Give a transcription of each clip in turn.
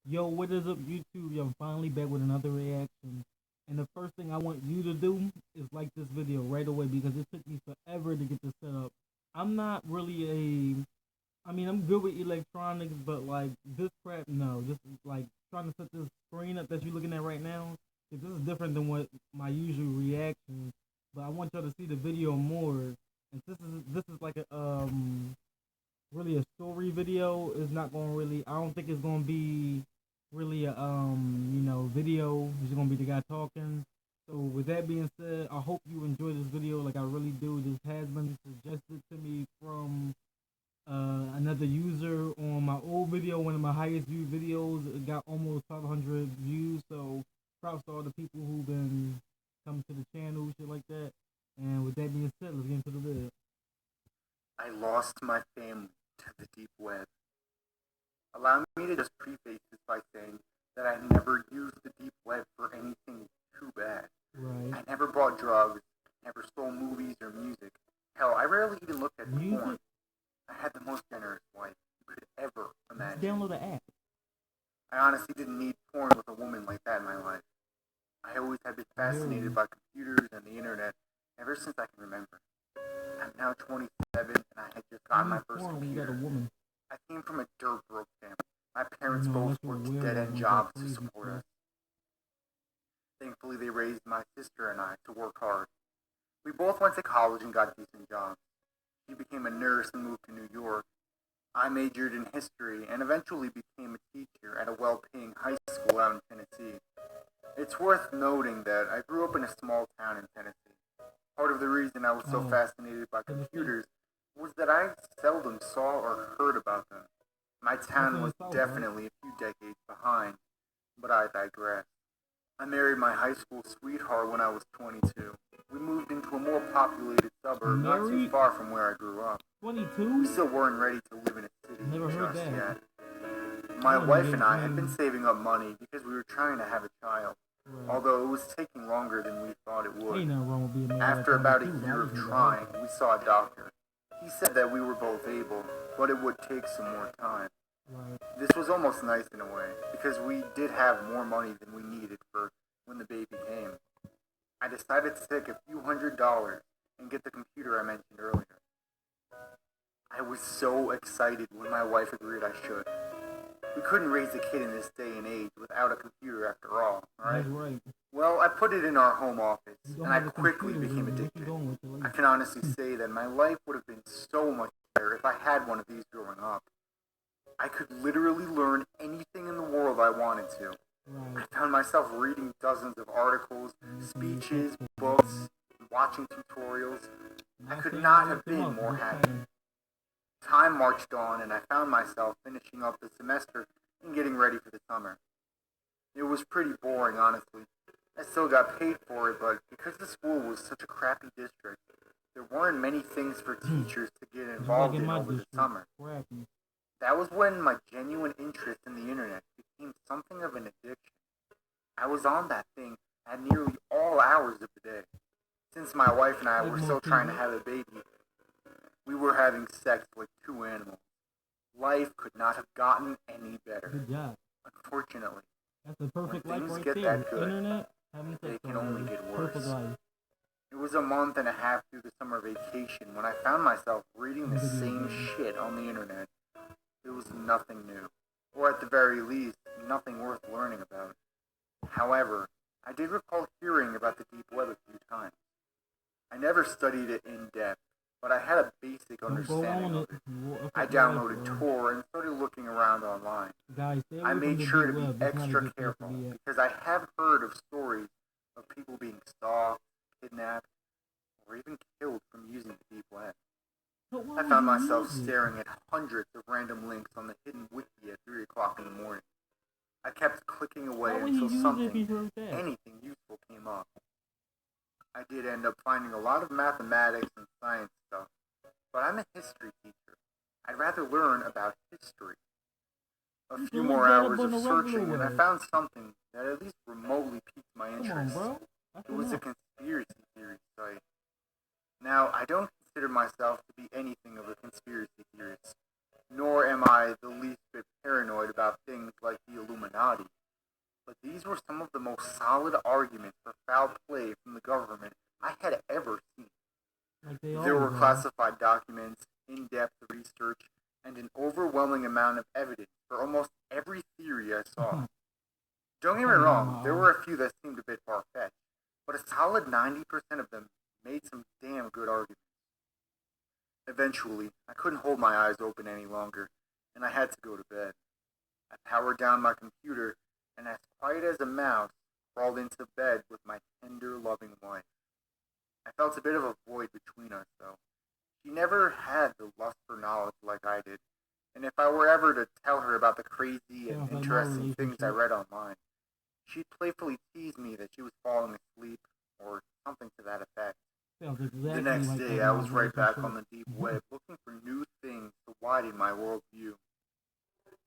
Yo, what is up, YouTube? I'm finally back with another reaction. And the first thing I want you to do is like this video right away because it took me forever to get this set up. I'm not really I'm good with electronics, but like this crap, no. This is like trying to set this screen up that you're looking at right now. This is different than what my usual reactions. But I want y'all to see the video more. And this is like a really a story video. Is not going to really. I don't think it's going to be really a video. It's going to be the guy talking. So with that being said, I hope you enjoy this video like I really do. This has been suggested to me from another user on my old video, one of my highest viewed videos. It got almost 500 views. So props to all the people who've been coming to the channel, shit like that. And with that being said, let's get into the video. I lost my family to the deep web. Allow me to just preface this by saying that I never used the deep web for anything too bad. Right. I never bought drugs, never stole movies or music. Hell, I rarely even looked at porn. I had the most generous wife you could ever imagine. Download the app. I honestly didn't need porn with a woman like that in my life. I always have been fascinated by computers and the internet ever since I can remember. I'm now 27 and I had just gotten my first computer. I came from a dirt broke family. My parents both worked dead-end jobs to support us. Thankfully, they raised my sister and I to work hard. We both went to college and got decent jobs. She became a nurse and moved to New York. I majored in history and eventually became a teacher at a well-paying high school out in Tennessee. It's worth noting that I grew up in a small town in Tennessee. Part of the reason I was so fascinated by computers was that I seldom saw or heard about them. My town was definitely a few decades behind, but I digress. I married my high school sweetheart when I was 22. We moved into a more populated suburb not too far from where I grew up. 22? We still weren't ready to live in a city just yet. My wife and I had been saving up money because we were trying to have a child. Although it was taking longer than we thought it would. After about a year of trying, we saw a doctor. He said that we were both able, but it would take some more time. This was almost nice in a way, because we did have more money than we needed for when the baby came. I decided to take a few $100s and get the computer I mentioned earlier. I was so excited when my wife agreed I should. We couldn't raise a kid in this day and age without a computer after all, right? Well, I put it in our home office, and I quickly became addicted. I can honestly say that my life would have been so much better if I had one of these growing up. I could literally learn anything in the world I wanted to. I found myself reading dozens of articles, speeches, books, watching tutorials. I could not have been more happy. Time marched on, and I found myself finishing up the semester and getting ready for the summer. It was pretty boring, honestly. I still got paid for it, but because the school was such a crappy district, there weren't many things for teachers to get involved in over the summer. That was when my genuine interest in the internet became something of an addiction. I was on that thing at nearly all hours of the day. Since my wife and I were still trying to have a baby, we were having sex like two animals. Life could not have gotten any better. Good job. Unfortunately, that's the perfect when life things right get there. that good, Internet, they can only get worse. It was a month and a half through the summer vacation when I found myself reading the same shit on the internet. It was nothing new, or at the very least, nothing worth learning about. However, I did recall hearing about the deep web a few times. I never studied it in depth, but I had a basic understanding of it. I downloaded Tor and started looking around online. I made sure to be extra careful because I have heard of stories of people being stalked, kidnapped, or even killed from using the deep web. I found myself staring at hundreds of random links on the hidden wiki at 3 o'clock in the morning. I kept clicking away until anything useful came up. I did end up finding a lot of mathematics and science stuff, but I'm a history teacher. I'd rather learn about history. A few more hours of searching and I found something that at least remotely piqued my interest. It was a conspiracy theory site. Now, I don't consider myself to be anything of a conspiracy theorist, nor am I the least bit paranoid about things like the Illuminati. These were some of the most solid arguments for foul play from the government I had ever seen. There were classified documents, in-depth research, and an overwhelming amount of evidence for almost every theory I saw. Don't get me wrong, there were a few that seemed a bit far-fetched, but a solid 90% of them made some damn good arguments. Eventually, I couldn't hold my eyes open any longer, and I had to go to bed. I powered down my computer, and as quiet as a mouse, crawled into bed with my tender, loving wife. I felt a bit of a void between us, though. She never had the lust for knowledge like I did, and if I were ever to tell her about the crazy and interesting things I read online, she'd playfully tease me that she was falling asleep, or something to that effect. The next day, I was right back on the deep web, looking for new things to widen my worldview.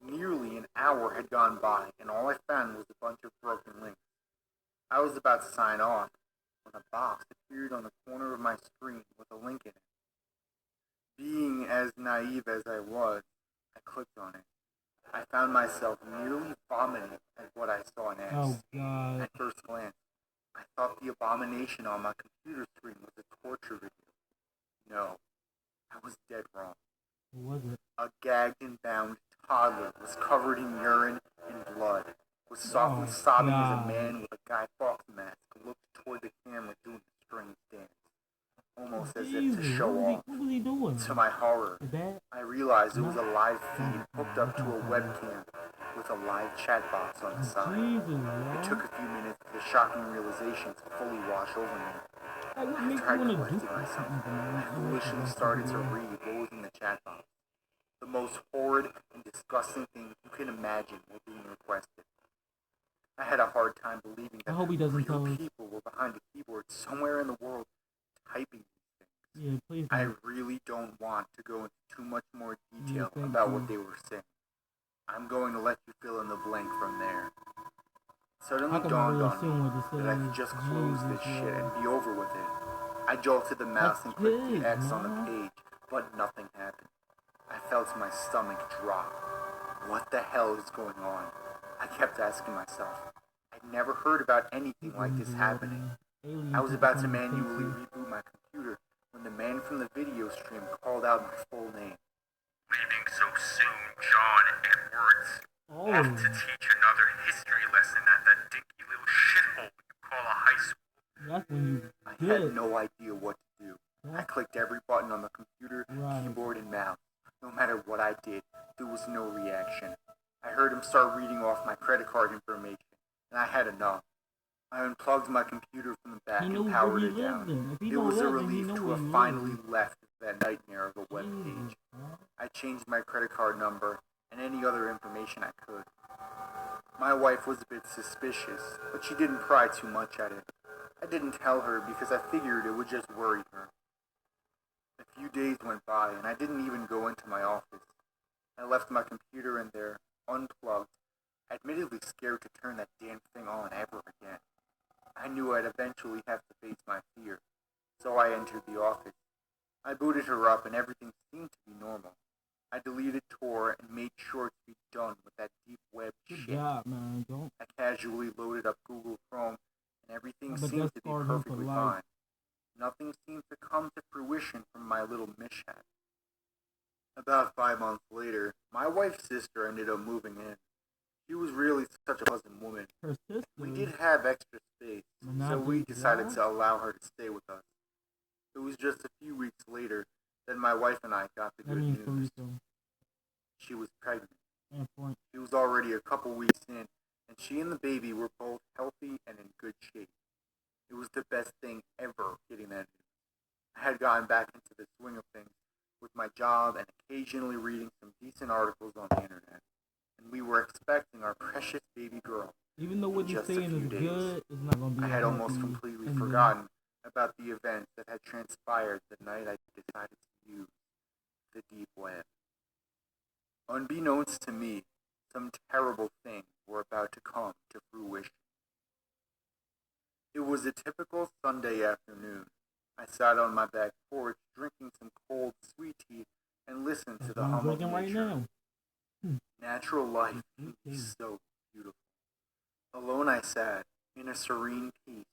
Nearly an hour had gone by, and all I found was a bunch of broken links. I was about to sign off when a box appeared on the corner of my screen with a link in it. Being as naive as I was, I clicked on it. I found myself nearly vomiting at what I saw next. Oh, God. At first glance, I thought the abomination on my computer screen was a torture video. No, I was dead wrong. What was it? A gagged and bound toddler was covered in urine and blood, was softly sobbing as a man with a Guy Fawkes mask looked toward the camera doing a strange dance, almost as if to show off. What was he doing? To my horror, I realized it was a live feed hooked up to a webcam with a live chat box on the side. It took a few minutes for the shocking realization to fully wash over me. I tried collecting myself. I foolishly started to read what was in the chat box. The most horrid and disgusting thing you can imagine were being requested. I had a hard time believing that real people were behind a keyboard somewhere in the world typing these things. Yeah, please. I really don't want to go into too much more detail about what they were saying. I'm going to let you fill in the blank from there. Suddenly dawned on me that I could just close this shit and be over with it. I jolted the mouse and clicked the X on the page, but nothing happened. I felt my stomach drop. What the hell is going on? I kept asking myself. I'd never heard about anything like this happening. I was about to manually reboot my computer when the man from the video stream called out my full name. Leaving so soon, John Edwards. Off to teach another history lesson at that dinky little shithole you call a high school. That's when you I had no idea what to do. I clicked every button on the computer, keyboard, and mouse. No matter what I did, there was no reaction. I heard him start reading off my credit card information, and I had enough. I unplugged my computer from the back and powered it down. It was a relief to have finally left that nightmare of a web page. I changed my credit card number and any other information I could. My wife was a bit suspicious, but she didn't pry too much at it. I didn't tell her because I figured it would just worry her. A few days went by, and I didn't even go into my office. I left my computer in there, unplugged, admittedly scared to turn that damn thing on ever again. I knew I'd eventually have to face my fear, so I entered the office. I booted her up, and everything seemed to be normal. I deleted Tor and made sure to be done with that deep web shit. Good job, man. I casually loaded up Google Chrome, and everything seemed to be perfectly fine. Nothing seemed to come to fruition from my little mishap. About 5 months later, my wife's sister ended up moving in. She was really such a pleasant woman. Her sister? We did have extra space, so we decided to allow her to stay with us. It was just a few weeks later that my wife and I got the good news. She was pregnant. She was already a couple weeks in, and she and the baby were both healthy and in good shape. It was the best thing ever getting that news. I had gotten back into the swing of things with my job and occasionally reading some decent articles on the internet. And we were expecting our precious baby girl. Even though what you're saying is good, it's not going to be I had almost completely forgotten about the events that had transpired the night I decided to use the deep web. Unbeknownst to me, some terrible things were about to come to fruition. It was a typical Sunday afternoon. I sat on my back porch drinking some cold sweet tea and listened to the hum of nature. Natural life is so beautiful. Alone I I sat, in a serene peace,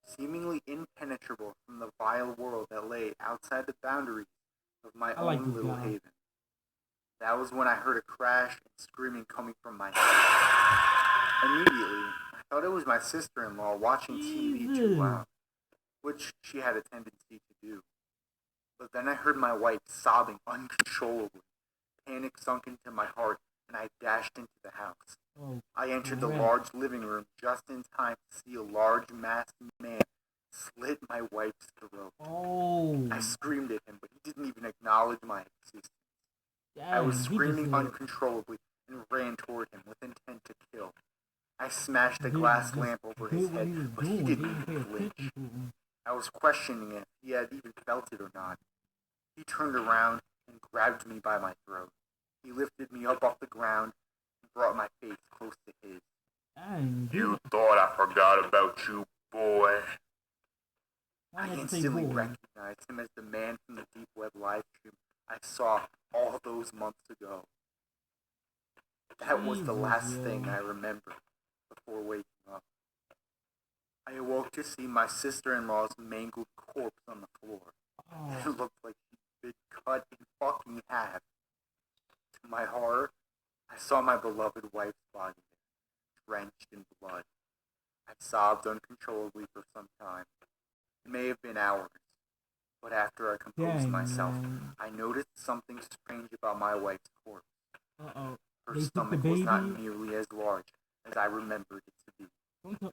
seemingly impenetrable from the vile world that lay outside the boundaries of my own little haven. That was when I heard a crash and screaming coming from my head. Immediately, I thought it was my sister-in-law watching TV too loud, which she had a tendency to do. But then I heard my wife sobbing uncontrollably. Panic sunk into my heart, and I dashed into the house. I entered the large living room just in time to see a large masked man slit my wife's throat. I screamed at him, but he didn't even acknowledge my existence. I was screaming uncontrollably and ran toward him with intent to kill. I smashed a glass lamp over his head, but he didn't even flinch. I was questioning if he had even felt it or not. He turned around and grabbed me by my throat. He lifted me up off the ground and brought my face close to his. You thought I forgot about you, boy. I instantly recognized him as the man from the deep web live stream I saw all those months ago. That was the last thing I remembered before waking up. I awoke to see my sister-in-law's mangled corpse on the floor. It looked like she'd been cut in fucking half. To my horror, I saw my beloved wife's body there, drenched in blood. I sobbed uncontrollably for some time. It may have been hours, but after I composed myself, I noticed something strange about my wife's corpse. Her stomach was not nearly as large as I remembered it to be.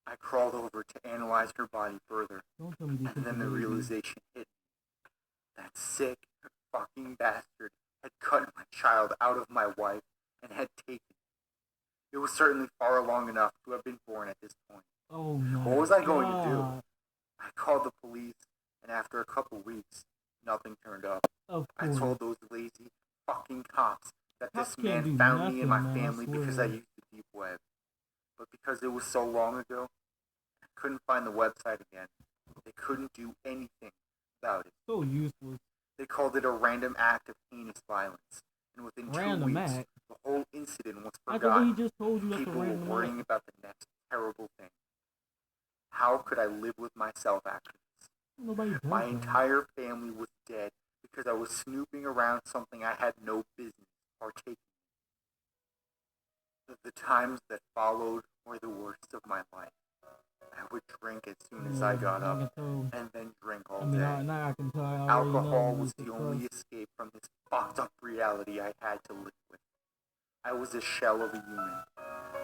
I crawled over to analyze her body further, and then the realization hit me. That sick, fucking bastard had cut my child out of my wife and had taken it. It was certainly far along enough to have been born at this point. What was I going to do? I called the police, and after a couple weeks, nothing turned up. I told those lazy fucking cops that this man found me and my family because I used the deep web. But because it was so long ago, I couldn't find the website again. They couldn't do anything about it. So useless. They called it a random act of heinous violence. And within 2 weeks, the whole incident was forgotten. He just told you that's People were worrying about the next terrible thing. How could I live with myself after this? My entire family was dead because I was snooping around something I had no business partaking in. The times that followed were the worst of my life. I would drink as soon as I got up, and then drink all day. Alcohol was the only escape from this fucked up reality I had to live with. I was a shell of a human,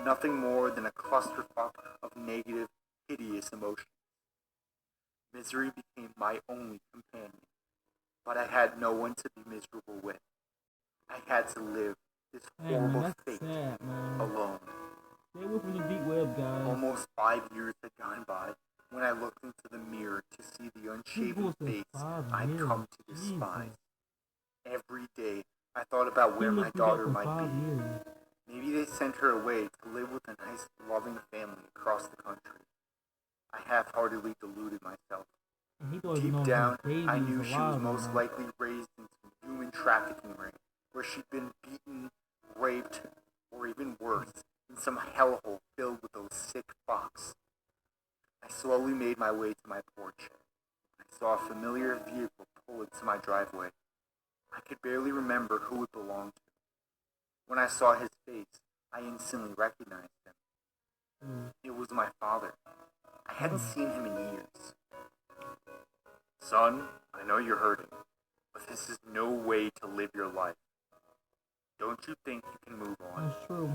nothing more than a clusterfuck of negative, hideous emotions. Misery became my only companion, but I had no one to be miserable with. I had to live this horrible fate alone. Stay away from the deep web, guys. Almost 5 years had gone by when I looked into the mirror to see the unshaven face I'd come to despise. Every day, I thought about where my daughter might be. Maybe they sent her away to live with a nice, loving family across the country. I half-heartedly deluded myself. Deep down, I knew she was most likely raised in some human trafficking ring, where she'd been beaten, raped, or even worse, in some hellhole filled with those sick fucks. I slowly made my way to my porch. I saw a familiar vehicle pull into my driveway. I could barely remember who it belonged to. When I saw his face, I instantly recognized him. It was my father. I hadn't seen him in years. Son, I know you're hurting, but this is no way to live your life. Don't you think you can move on? That's true.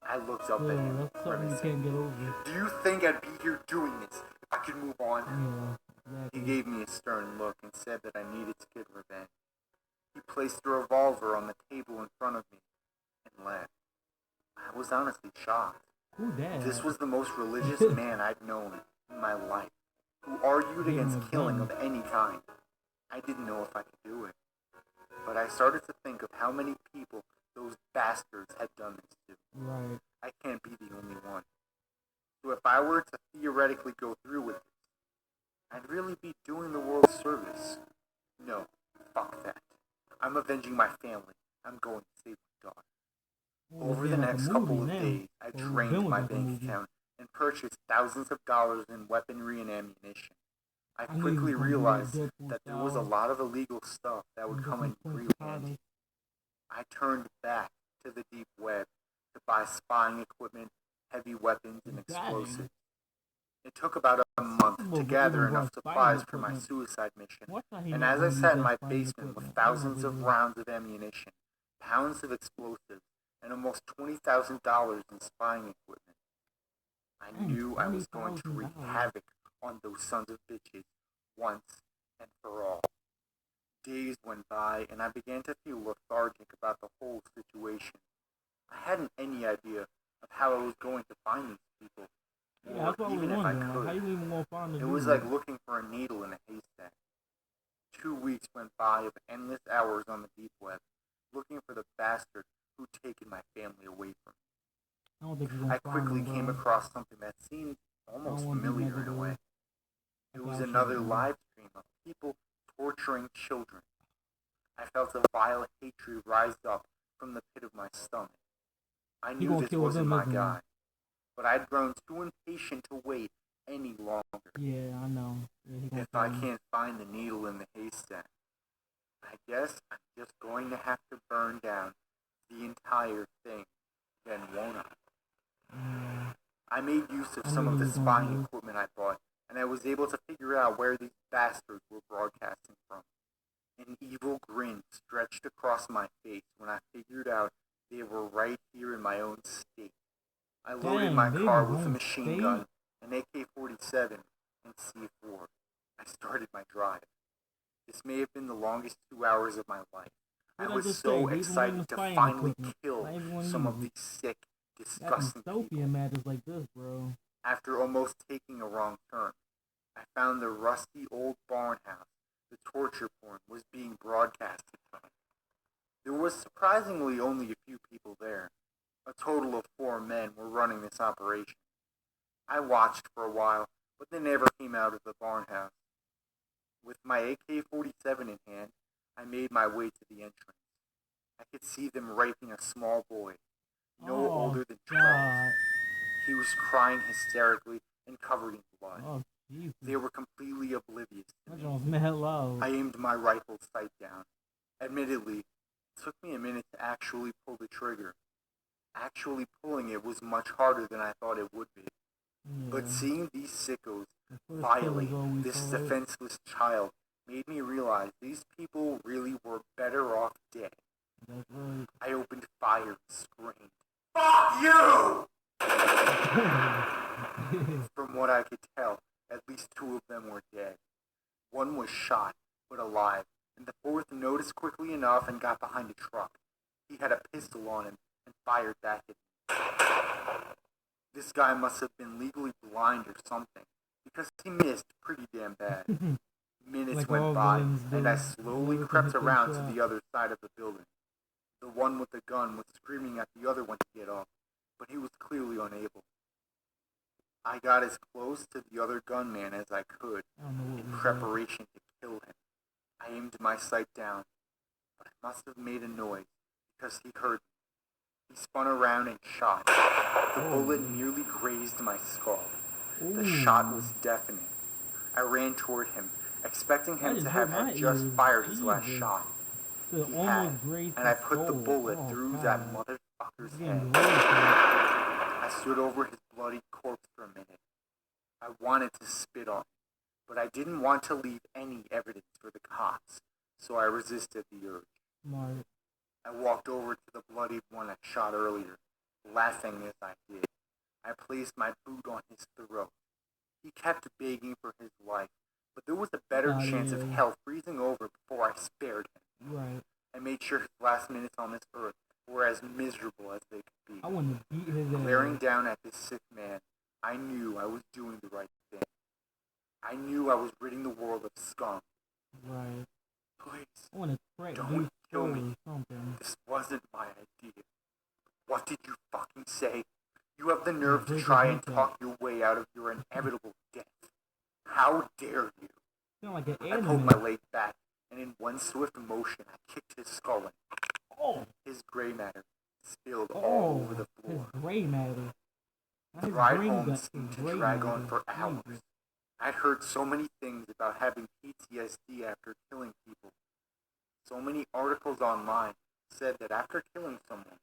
I looked up at him. That's something you can't get over. Do you think I'd be here doing this if I could move on? Yeah, exactly. He gave me a stern look and said that I needed to get revenge. He placed the revolver on the table in front of me and left. I was honestly shocked. Who that? This was the most religious man I'd known in my life, who argued against killing of any kind. I didn't know if I could do it. But I started to think of how many people those bastards had done this to. Right. I can't be the only one. So if I were to theoretically go through with this, I'd really be doing the world a service. No, fuck that. I'm avenging my family. I'm going to save my daughter. Over the next couple of days, I drained my bank account and purchased thousands of dollars in weaponry and ammunition. I quickly realized that there was a lot of illegal stuff that would come in real handy. I turned back to the deep web to buy spying equipment, heavy weapons, and explosives. It took about a month to gather enough supplies for my suicide mission, and as I sat in my basement with thousands of rounds of ammunition, pounds of explosives, and almost $20,000 in spying equipment, I knew I was going to wreak havoc on those sons of bitches once and for all. Days went by, and I began to feel lethargic about the whole situation. I hadn't any idea of how I was going to find these people. Yeah, or even if I could. How you even gonna find it was like looking for a needle in a haystack. 2 weeks went by of endless hours on the deep web, looking for the bastard who'd taken my family away from me. I quickly came across something that seemed almost familiar in a way. It was another live stream of people torturing children. I felt a vile hatred rise up from the pit of my stomach. I knew this wasn't my guy, but I'd grown too impatient to wait any longer. Yeah, I know. If I can't find the needle in the haystack, I guess I'm just going to have to burn down the entire thing, then won't I? I made use of some of the spying equipment I bought, and I was able to figure out where these bastards were broadcasting from. An evil grin stretched across my face when I figured out they were right here in my own state. I loaded my car with a machine gun, an AK-47, and C4. I started my drive. This may have been the longest 2 hours of my life. I was so excited to finally kill some of these sick, disgusting people. Like this, bro. After almost taking a wrong turn, I found the rusty old barn house the torture porn was being broadcasted from. There was surprisingly only a few people there. A total of 4 men were running this operation. I watched for a while, but they never came out of the barn house. With my AK-47 in hand, I made my way to the entrance. I could see them raping a small boy, no older than 12. God. He was crying hysterically and covered in blood. Oh, Jesus. They were completely oblivious to me. I aimed my rifle sight down. Admittedly, it took me a minute to actually pull the trigger. Actually pulling it was much harder than I thought it would be. Yeah. But seeing these sickos violate this defenseless child made me realize these people really were better off dead. That's right. I opened fire and screamed, "Fuck you!" From what I could tell, at least 2 of them were dead. 1 was shot, but alive, and the 4th noticed quickly enough and got behind a truck. He had a pistol on him and fired back at me. This guy must have been legally blind or something, because he missed pretty damn bad. Minutes went by, and I slowly crept around to the other side of the building. The one with the gun was screaming at the other one to get up, but he was clearly unable. I got as close to the other gunman as I could, in preparation to kill him. I aimed my sight down, but I must have made a noise, because he heard me. He spun around and shot. The bullet nearly grazed my skull. The shot was deafening. I ran toward him, expecting him to have had just fired his last shot. He had, and I put the bullet through that motherfucker's head. I stood over his bloody corpse for a minute. I wanted to spit on him, but I didn't want to leave any evidence for the cops, so I resisted the urge. I walked over to the bloodied one I shot earlier, laughing as I did. I placed my boot on his throat. He kept begging for his life, but there was a better chance of hell freezing over before I spared him. Right. I made sure his last minutes on this earth were as miserable as they could be. I wanted to beat his ass. Glaring down at this sick man, I knew I was doing the right thing. I knew I was ridding the world of scum. Right. Please, I want to don't kill me. Something. This wasn't my idea. What did you fucking say? You have the nerve to try and talk your way out of your inevitable death. How dare you? Sound like an I pulled my leg back, and in one swift motion, I kicked his skull in. His gray matter spilled all over the floor. His gray matter. The ride home seemed to drag on for hours. I'd heard so many things about having PTSD after killing people. So many articles online said that after killing someone,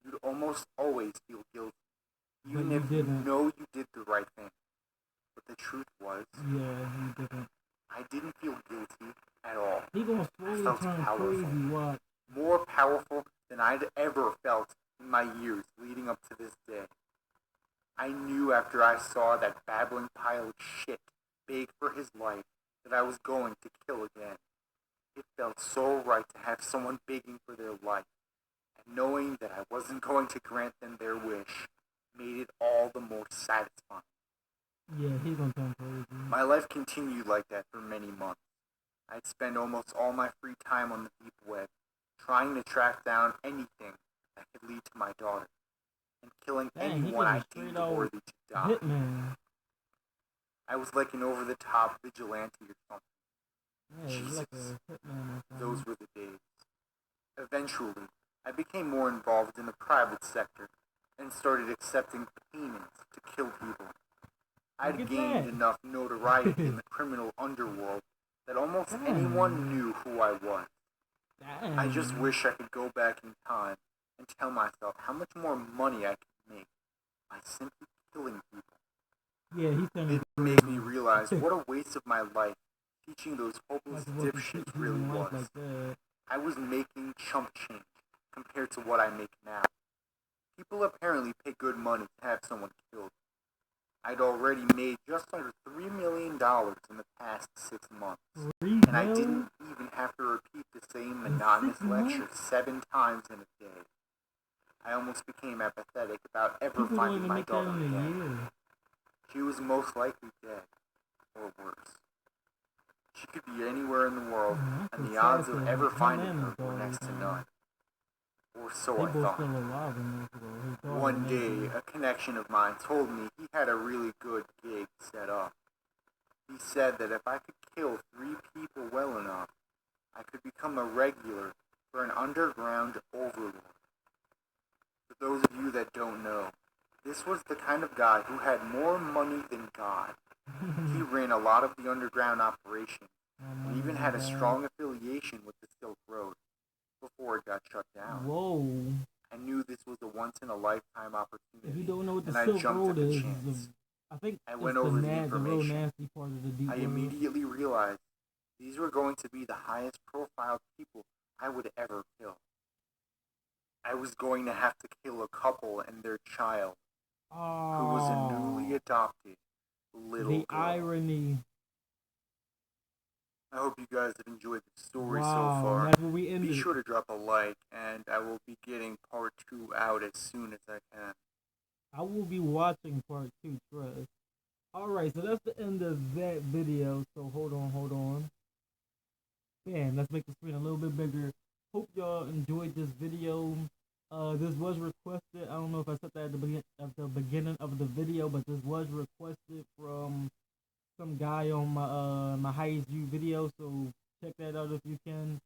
you'd almost always feel guilty, even if you know you did the right thing. But the truth was, you didn't. I didn't feel guilty at all. He gonna slowly turn crazy, what? More powerful than I'd ever felt in my years leading up to this day. I knew after I saw that babbling pile of shit beg for his life that I was going to kill again. It felt so right to have someone begging for their life, and knowing that I wasn't going to grant them their wish made it all the more satisfying. Yeah, he's gonna turn crazy. My life continued like that for many months. I'd spend almost all my free time on the deep web, trying to track down anything that could lead to my daughter, and killing anyone I deemed worthy to die. Hitman. I was like an over-the-top vigilante or something. Yeah, Jesus. Like a hitman or something. Those were the days. Eventually, I became more involved in the private sector and started accepting payments to kill people. I'd gained enough notoriety in the criminal underworld that almost anyone knew who I was. I just wish I could go back in time and tell myself how much more money I could make by simply killing people. Yeah, it made me realize what a waste of my life teaching those hopeless dipshits really was. I was making chump change compared to what I make now. People apparently pay good money to have someone killed. I'd already made just under $3 million in the past 6 months. And I didn't even have to repeat the same monotonous lecture 7 times in a day. I almost became apathetic about ever finding my daughter again. She was most likely dead, or worse. She could be anywhere in the world, and the odds of ever finding her were next to none. Or so I thought. One day, a connection of mine told me he had a really good gig set up. He said that if I could kill 3 people well enough, I could become a regular for an underground overlord. For those of you that don't know, this was the kind of guy who had more money than God. He ran a lot of the underground operation, and even had a strong affiliation with the Silk Road before it got shut down. Whoa. I knew this was a once-in-a-lifetime opportunity, if you don't know what the and Silk I jumped Road at the is, chance. I think I went over the information. The real nasty part of the deep I immediately realized these were going to be the highest profile people I would ever kill. I was going to have to kill a couple and their child, who was a newly adopted little girl. The irony. I hope you guys have enjoyed the story so far. That's where we ended. Be sure to drop a like, and I will be getting part 2 out as soon as I can. I will be watching part 2, trust. Alright, so that's the end of that video. So hold on. Bam, let's make the screen a little bit bigger. Hope y'all enjoyed this video. This was requested. I don't know if I said that at the beginning of the video, but this was requested from some guy on my highest view video. So check that out if you can.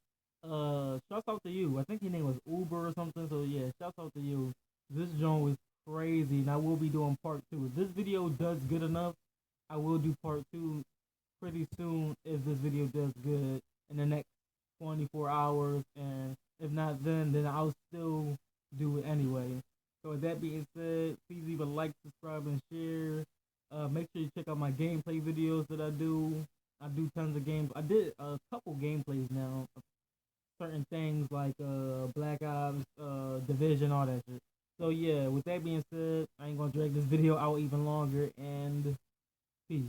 Shouts out to you. I think his name was Uber or something. So yeah, shouts out to you. This joint was crazy, and I will be doing part 2. If this video does good enough, I will do part 2 pretty soon. If this video does good in the next 24 hours, and if not, then I'll still do it anyway. So with that being said, please leave a like, subscribe, and share. Make sure you check out my gameplay videos that I do. I do tons of games. I did a couple gameplays now. Certain things like Black Ops, Division, all that shit. So yeah, with that being said, I ain't gonna drag this video out even longer, and peace.